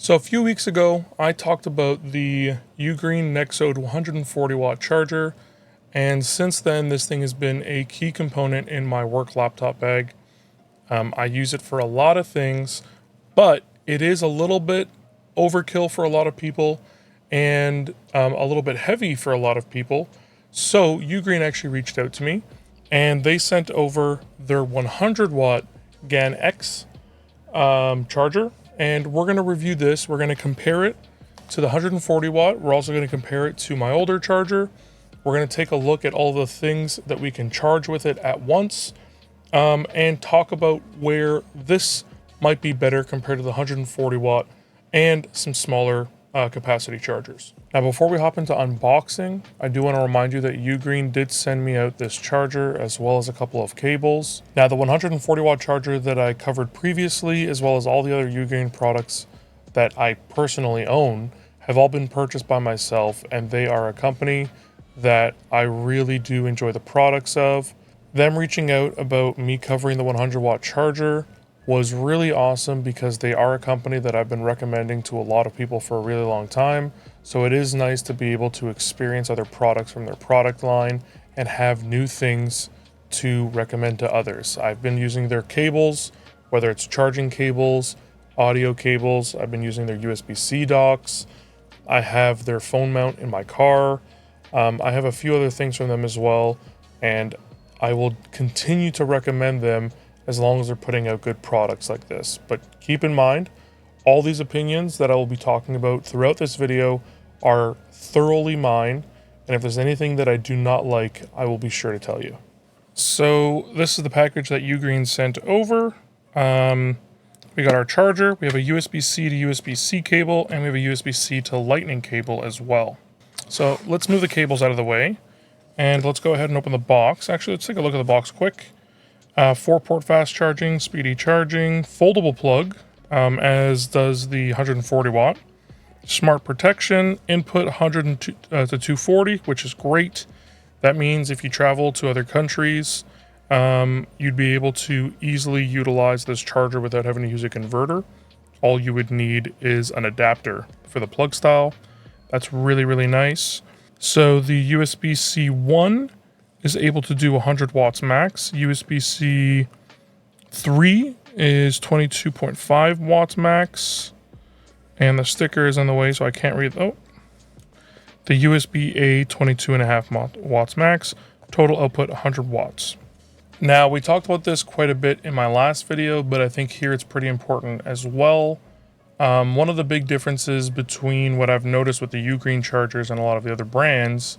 So a few weeks ago, I talked about the Ugreen Nexode 140W charger, and since then this thing has been a key component in my work laptop bag. I use it for a lot of things, but it is a little bit overkill for a lot of people and a little bit heavy for a lot of people. So Ugreen actually reached out to me and they sent over their 100W GAN X charger, and we're going to review this. We're going to compare it to the 140W. We're also going to compare it to my older charger. We're going to take a look at all the things that we can charge with it at once, and talk about where this might be better compared to the 140W and some smaller capacity chargers. Now, before we hop into unboxing, I do want to remind you that Ugreen did send me out this charger as well as a couple of cables. Now, the 140W charger that I covered previously, as well as all the other Ugreen products that I personally own, have all been purchased by myself, and they are a company that I really do enjoy the products of. Them reaching out about me covering the 100W charger was really awesome because they are a company that I've been recommending to a lot of people for a really long time. So it is nice to be able to experience other products from their product line and have new things to recommend to others. I've been using their cables, whether it's charging cables, audio cables. I've been using their USB-C docks. I have their phone mount in my car. I have a few other things from them as well, and I will continue to recommend them as long as they're putting out good products like this. But keep in mind, all these opinions that I will be talking about throughout this video are thoroughly mine, and if there's anything that I do not like, I will be sure to tell you. So this is the package that Ugreen sent over. We got our charger, we have a USB-C to USB-C cable, and we have a USB-C to Lightning cable as well. So let's move the cables out of the way, and let's go ahead and open the box. Actually, let's take a look at the box quick. 4-port fast charging, speedy charging, foldable plug, as does the 140W. Smart protection, input 100 to 240, which is great. That means if you travel to other countries, you'd be able to easily utilize this charger without having to use a converter. All you would need is an adapter for the plug style. That's really, really nice. So the USB-C 1 is able to do 100 watts max. USB-C 3 is 22.5 watts max. And the sticker is in the way, so I can't read. Oh, the USB-A 22.5 watts max. Total output 100 watts. Now, we talked about this quite a bit in my last video, but I think here it's pretty important as well. One of the big differences between what I've noticed with the Ugreen chargers and a lot of the other brands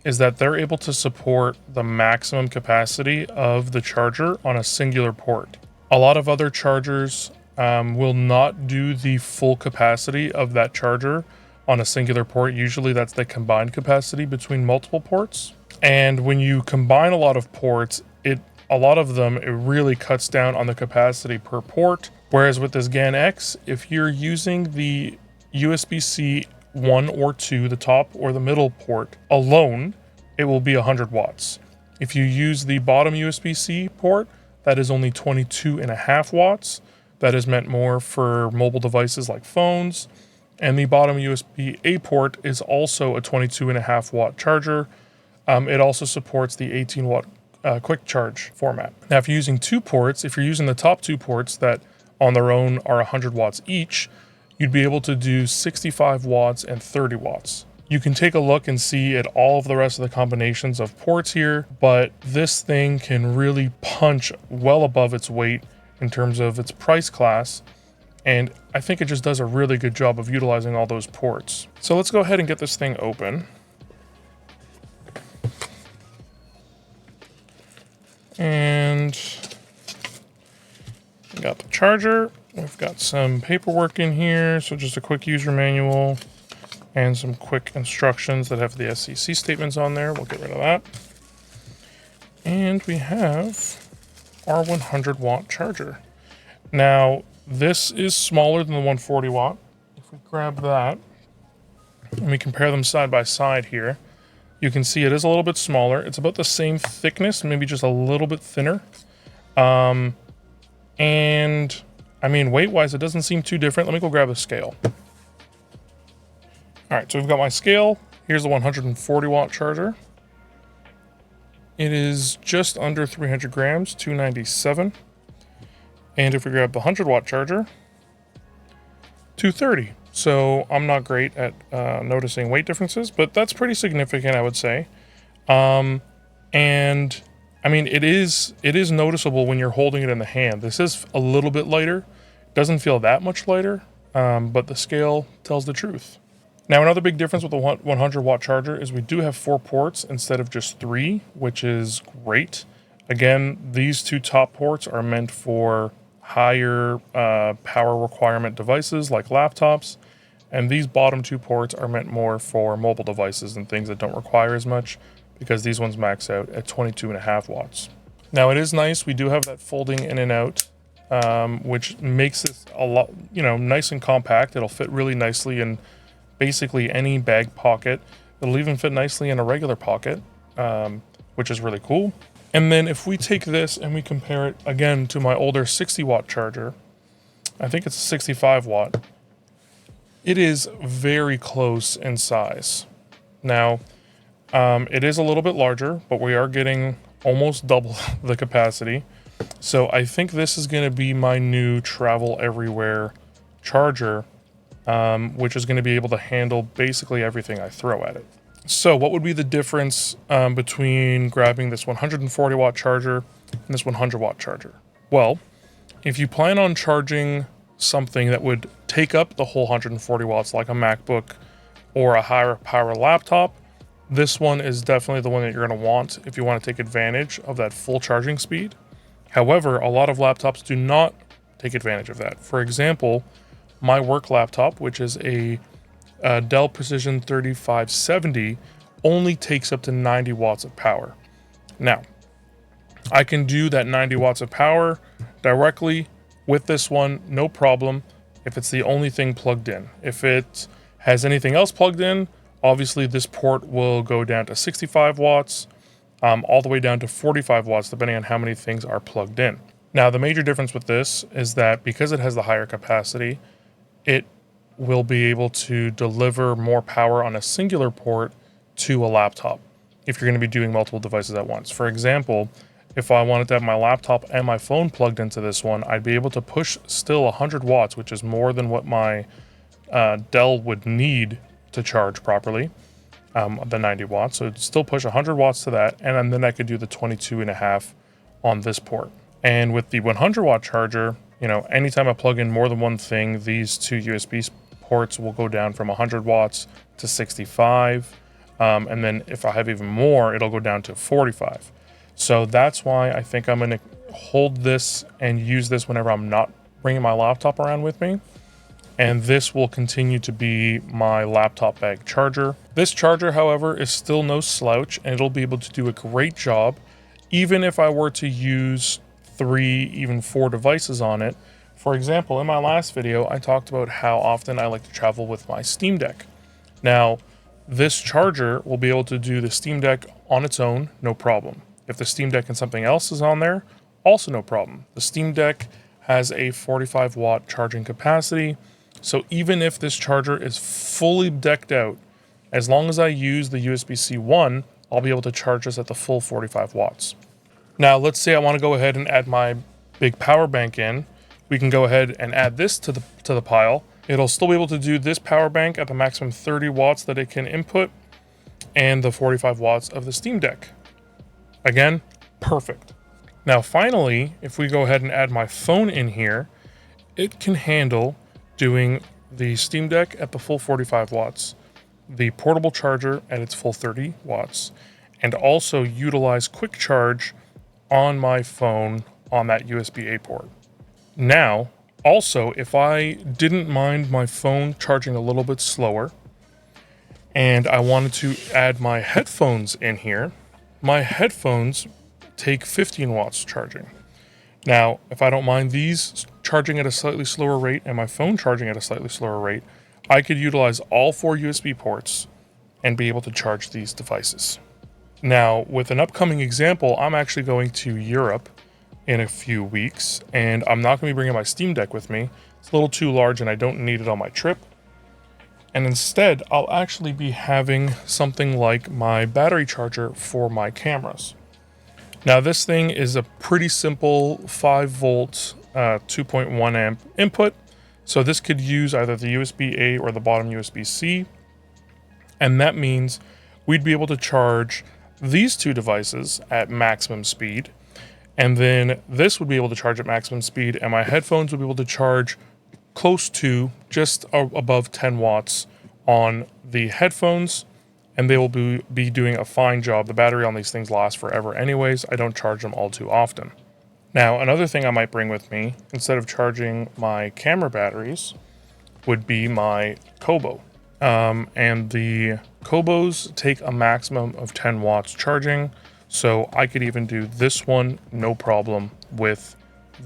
is that they're able to support the maximum capacity of the charger on a singular port. A lot of other chargers will not do the full capacity of that charger on a singular port. Usually that's the combined capacity between multiple ports. And when you combine a lot of ports, it really cuts down on the capacity per port. Whereas with this GAN X, if you're using the USB-C 1 or 2, the top or the middle port alone, it will be 100 watts. If you use the bottom USB-C port, that is only 22.5 watts. That is meant more for mobile devices like phones. And the bottom USB-A port is also a 22.5 watt charger. It also supports the 18 watt quick charge format. Now, if you're using 2 ports, if you're using the top 2 ports that on their own are 100 watts each, you'd be able to do 65 watts and 30 watts. You can take a look and see at all of the rest of the combinations of ports here, but this thing can really punch well above its weight in terms of its price class, and I think it just does a really good job of utilizing all those ports. So let's go ahead and get this thing open. And we got the charger. We've got some paperwork in here, so just a quick user manual and some quick instructions that have the SEC statements on there. We'll get rid of that. And we have our 100W charger. Now, this is smaller than the 140W. If we grab that and we compare them side by side here, you can see it is a little bit smaller. It's about the same thickness, maybe just a little bit thinner. And I mean, weight-wise, it doesn't seem too different. Let me go grab a scale. All right, so we've got my scale. Here's the 140 watt charger. It is just under 300 grams, 297. And if we grab the 100 watt charger, 230. So I'm not great at noticing weight differences, but that's pretty significant, I would say. And I mean, it is noticeable when you're holding it in the hand. This is a little bit lighter. Doesn't feel that much lighter, but the scale tells the truth. Now, another big difference with the 100 watt charger is we do have 4 ports instead of just 3, which is great. Again, these 2 top ports are meant for higher power requirement devices like laptops, and these bottom 2 ports are meant more for mobile devices and things that don't require as much, because these ones max out at 22.5 watts. Now, it is nice. We do have that folding in and out, which makes this a lot, nice and compact. It'll fit really nicely in basically any bag pocket. It'll even fit nicely in a regular pocket, which is really cool. And then if we take this and we compare it again to my older 60 watt charger, I think it's a 65 watt, it is very close in size. Now, it is a little bit larger, but we are getting almost double the capacity. So I think this is going to be my new travel everywhere charger, which is going to be able to handle basically everything I throw at it. So what would be the difference between grabbing this 140 watt charger and this 100 watt charger? Well, if you plan on charging something that would take up the whole 140 watts, like a MacBook or a higher power laptop, this one is definitely the one that you're going to want if you want to take advantage of that full charging speed. However, a lot of laptops do not take advantage of that. For example, my work laptop, which is a Dell Precision 3570, only takes up to 90 watts of power. Now, I can do that 90 watts of power directly with this one, no problem, if it's the only thing plugged in. If it has anything else plugged in, obviously this port will go down to 65 watts, all the way down to 45 watts, depending on how many things are plugged in. Now, the major difference with this is that because it has the higher capacity, it will be able to deliver more power on a singular port to a laptop if you're going to be doing multiple devices at once. For example, if I wanted to have my laptop and my phone plugged into this one, I'd be able to push still 100 watts, which is more than what my Dell would need to charge properly, the 90 watts. So it'd still push 100 watts to that, and then I could do the 22.5 on this port. And with the 100 watt charger, anytime I plug in more than one thing, these 2 USB ports will go down from 100 watts to 65. And then if I have even more, it'll go down to 45. So that's why I think I'm going to hold this and use this whenever I'm not bringing my laptop around with me. And this will continue to be my laptop bag charger. This charger, however, is still no slouch, and it'll be able to do a great job, even if I were to use 3, even 4 devices on it. For example, in my last video, I talked about how often I like to travel with my Steam Deck. Now, this charger will be able to do the Steam Deck on its own, no problem. If the Steam Deck and something else is on there, also no problem. The Steam Deck has a 45 watt charging capacity, so even if this charger is fully decked out, as long as I use the USB-C 1, I'll be able to charge this at the full 45 watts. Now, let's say I want to go ahead and add my big power bank in. We can go ahead and add this to the pile. It'll still be able to do this power bank at the maximum 30 watts that it can input, and the 45 watts of the Steam Deck. Again, perfect. Now, finally, if we go ahead and add my phone in here, it can handle doing the Steam Deck at the full 45 watts, the portable charger at its full 30 watts, and also utilize quick charge on my phone on that USB-A port. Now, also, if I didn't mind my phone charging a little bit slower, and I wanted to add my headphones in here, my headphones take 15 watts charging. Now, if I don't mind these charging at a slightly slower rate and my phone charging at a slightly slower rate, I could utilize all 4 USB ports and be able to charge these devices. Now, with an upcoming example, I'm actually going to Europe in a few weeks, and I'm not going to be bringing my Steam Deck with me. It's a little too large and I don't need it on my trip. And instead, I'll actually be having something like my battery charger for my cameras. Now, this thing is a pretty simple 5 volt, 2.1 amp input. So this could use either the USB-A or the bottom USB-C. And that means we'd be able to charge these two devices at maximum speed. And then this would be able to charge at maximum speed, and my headphones would be able to charge close to just above 10 watts on the headphones, and they will be doing a fine job. The battery on these things lasts forever anyways. I don't charge them all too often. Now, another thing I might bring with me, instead of charging my camera batteries, would be my Kobo. And the Kobos take a maximum of 10 watts charging, so I could even do this one no problem with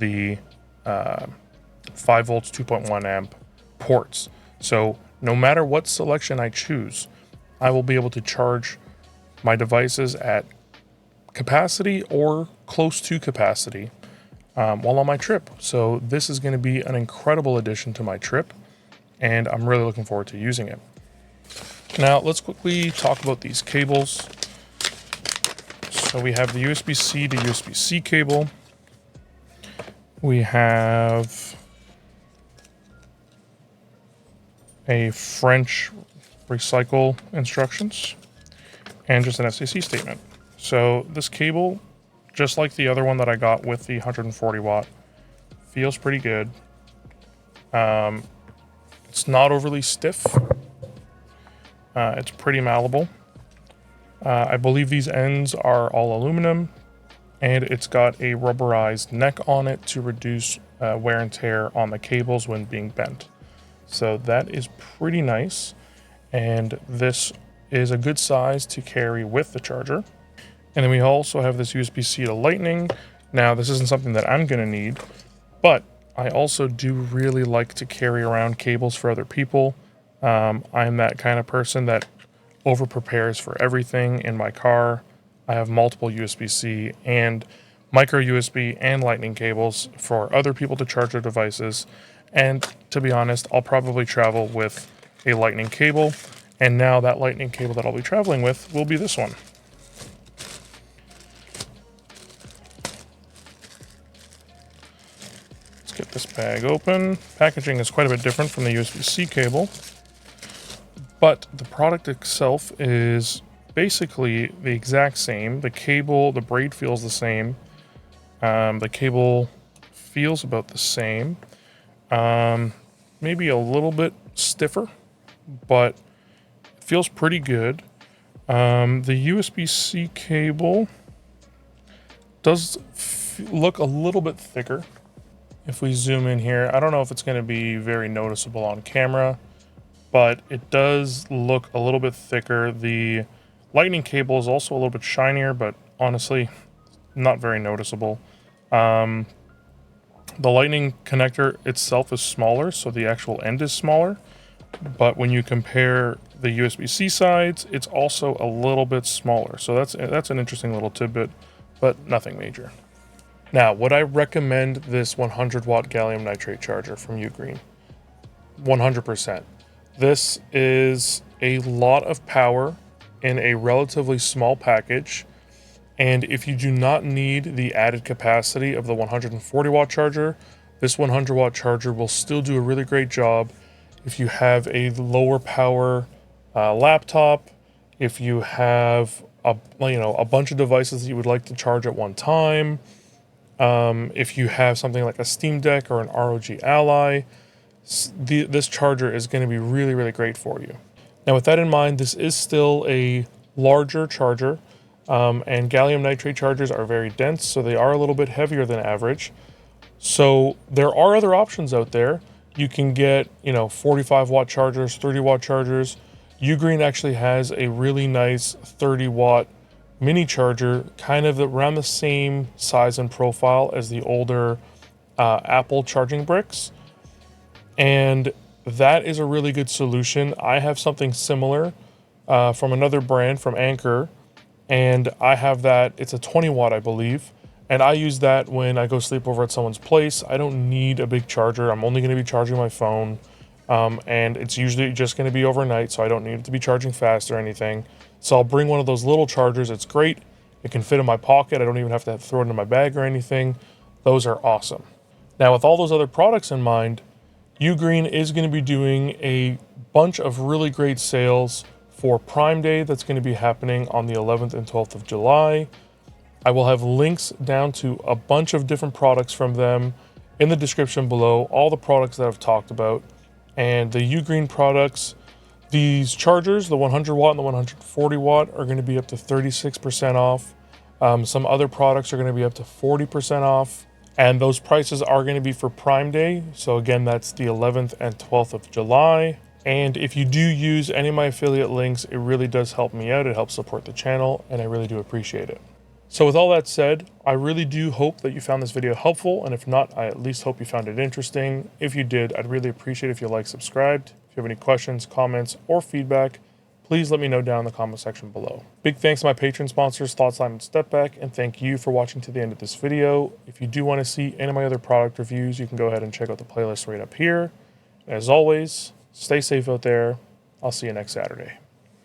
the 5 volts 2.1 amp ports. So no matter what selection I choose, I will be able to charge my devices at capacity or close to capacity while on my trip. So this is going to be an incredible addition to my trip, and I'm really looking forward to using it. Now let's quickly talk about these cables. So we have the USB-C to USB-C cable. We have a French recycle instructions and just an FCC statement. So this cable, just like the other one that I got with the 140 watt, feels pretty good. It's not overly stiff. It's pretty malleable. I believe these ends are all aluminum, and it's got a rubberized neck on it to reduce wear and tear on the cables when being bent. So that is pretty nice, and this is a good size to carry with the charger. And then we also have this USB-C to Lightning. Now, this isn't something that I'm going to need, but I also do really like to carry around cables for other people. I'm that kind of person that over prepares for everything in my car. I have multiple USB-C and micro USB and Lightning cables for other people to charge their devices. And to be honest, I'll probably travel with a Lightning cable. And now that Lightning cable that I'll be traveling with will be this one. Let's get this bag open. Packaging is quite a bit different from the USB-C cable, but the product itself is basically the exact same. The cable, the braid feels the same. The cable feels about the same. Maybe a little bit stiffer, but it feels pretty good. The USB-C cable does look a little bit thicker. If we zoom in here, I don't know if it's going to be very noticeable on camera, but it does look a little bit thicker. The Lightning cable is also a little bit shinier, but honestly, not very noticeable. The Lightning connector itself is smaller, so the actual end is smaller. But when you compare the USB-C sides, it's also a little bit smaller. So that's an interesting little tidbit, but nothing major. Now, would I recommend this 100 watt gallium nitrate charger from Ugreen? 100%. This is a lot of power in a relatively small package. And if you do not need the added capacity of the 140 watt charger, this 100 watt charger will still do a really great job if you have a lower power laptop, if you have a bunch of devices that you would like to charge at one time, if you have something like a Steam Deck or an ROG Ally, this charger is going to be really, really great for you. Now, with that in mind, this is still a larger charger, and gallium nitrate chargers are very dense, so they are a little bit heavier than average. So there are other options out there. You can get, 45 watt chargers, 30 watt chargers. Ugreen actually has a really nice 30 watt mini charger, kind of around the same size and profile as the older Apple charging bricks. And that is a really good solution. I have something similar from another brand, from Anker, and I have that. It's a 20 watt, I believe, And I use that when I go sleep over at someone's place. I don't need a big charger. I'm only going to be charging my phone. And it's usually just going to be overnight, so I don't need it to be charging fast or anything. So I'll bring one of those little chargers. It's great. It can fit in my pocket. I don't even have to throw it in my bag or anything. Those are awesome. Now, with all those other products in mind, Ugreen is going to be doing a bunch of really great sales for Prime Day that's going to be happening on the 11th and 12th of July. I will have links down to a bunch of different products from them in the description below, all the products that I've talked about. And the Ugreen products, these chargers, the 100 watt and the 140 watt, are going to be up to 36% off. Some other products are going to be up to 40% off. And those prices are going to be for Prime Day. So again, that's the 11th and 12th of July. And if you do use any of my affiliate links, it really does help me out. It helps support the channel, and I really do appreciate it. So with all that said, I really do hope that you found this video helpful, and if not, I at least hope you found it interesting. If you did, I'd really appreciate it if you like, subscribed. If you have any questions, comments, or feedback, please let me know down in the comment section below. Big thanks to my Patreon sponsors, Thought Slime and Step Back, and thank you for watching to the end of this video. If you do want to see any of my other product reviews, you can go ahead and check out the playlist right up here. As always, stay safe out there. I'll see you next Saturday.